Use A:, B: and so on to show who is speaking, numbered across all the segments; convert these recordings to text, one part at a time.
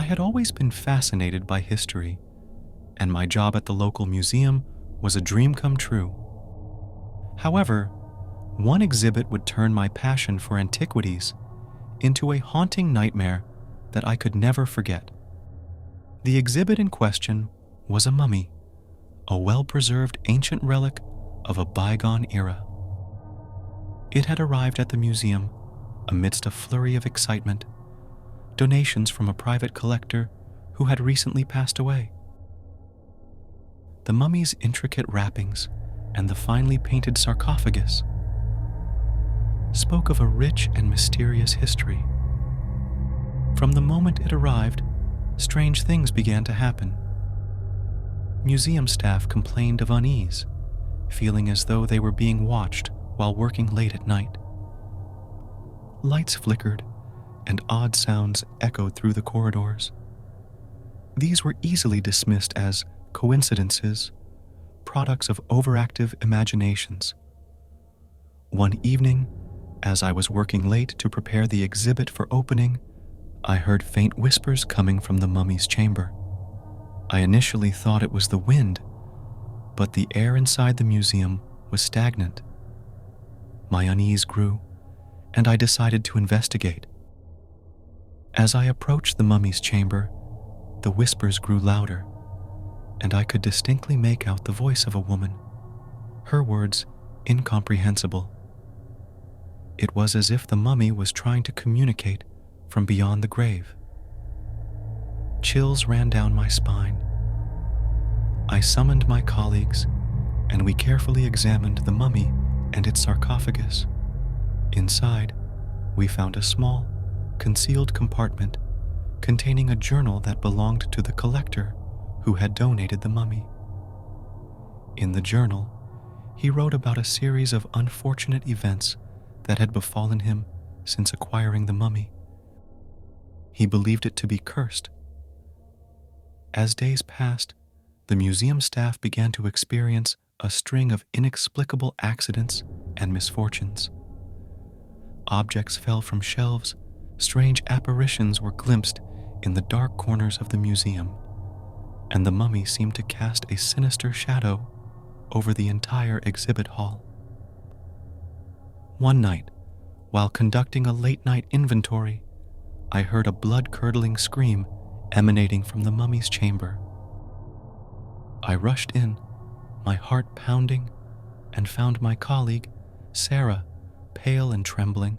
A: I had always been fascinated by history, and my job at the local museum was a dream come true. However, one exhibit would turn my passion for antiquities into a haunting nightmare that I could never forget. The exhibit in question was a mummy, a well-preserved ancient relic of a bygone era. It had arrived at the museum amidst a flurry of excitement, donations from a private collector who had recently passed away. The mummy's intricate wrappings and the finely painted sarcophagus spoke of a rich and mysterious history. From the moment it arrived, strange things began to happen. Museum staff complained of unease, feeling as though they were being watched while working late at night. Lights flickered, and odd sounds echoed through the corridors. These were easily dismissed as coincidences, products of overactive imaginations. One evening, as I was working late to prepare the exhibit for opening, I heard faint whispers coming from the mummy's chamber. I initially thought it was the wind, but the air inside the museum was stagnant. My unease grew, and I decided to investigate. As I approached the mummy's chamber, the whispers grew louder, and I could distinctly make out the voice of a woman, her words incomprehensible. It was as if the mummy was trying to communicate from beyond the grave. Chills ran down my spine. I summoned my colleagues, and we carefully examined the mummy and its sarcophagus. Inside, we found a small, concealed compartment containing a journal that belonged to the collector who had donated the mummy. In the journal, he wrote about a series of unfortunate events that had befallen him since acquiring the mummy. He believed it to be cursed. As days passed, the museum staff began to experience a string of inexplicable accidents and misfortunes. Objects fell from shelves, strange apparitions were glimpsed in the dark corners of the museum, and the mummy seemed to cast a sinister shadow over the entire exhibit hall. One night, while conducting a late-night inventory, I heard a blood-curdling scream emanating from the mummy's chamber. I rushed in, my heart pounding, and found my colleague, Sarah, pale and trembling.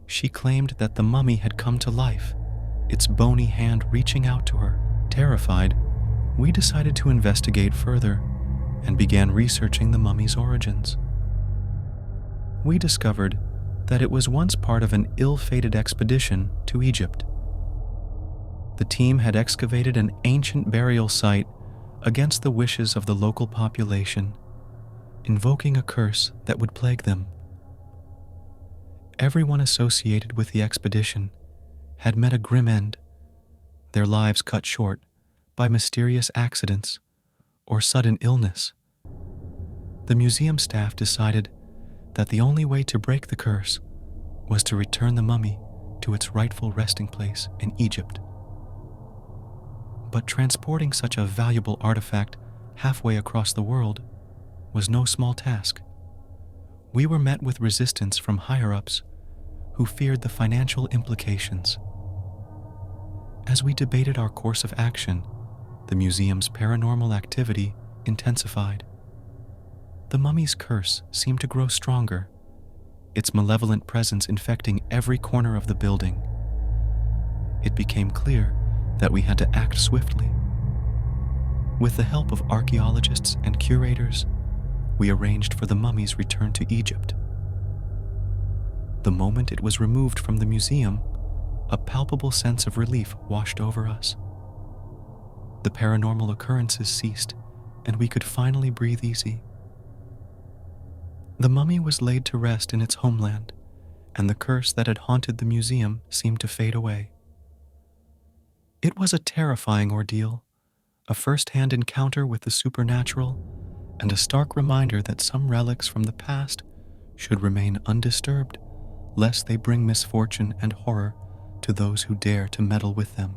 A: She claimed that the mummy had come to life, its bony hand reaching out to her. Terrified, we decided to investigate further and began researching the mummy's origins. We discovered that it was once part of an ill-fated expedition to Egypt. The team had excavated an ancient burial site against the wishes of the local population, invoking a curse that would plague them. Everyone associated with the expedition had met a grim end, their lives cut short by mysterious accidents or sudden illness. The museum staff decided that the only way to break the curse was to return the mummy to its rightful resting place in Egypt. But transporting such a valuable artifact halfway across the world was no small task. We were met with resistance from higher-ups who feared the financial implications. As we debated our course of action, the museum's paranormal activity intensified. The mummy's curse seemed to grow stronger, its malevolent presence infecting every corner of the building. It became clear that we had to act swiftly. With the help of archaeologists and curators, we arranged for the mummy's return to Egypt. The moment it was removed from the museum, a palpable sense of relief washed over us. The paranormal occurrences ceased, and we could finally breathe easy. The mummy was laid to rest in its homeland, and the curse that had haunted the museum seemed to fade away. It was a terrifying ordeal, a first-hand encounter with the supernatural, and a stark reminder that some relics from the past should remain undisturbed, lest they bring misfortune and horror to those who dare to meddle with them.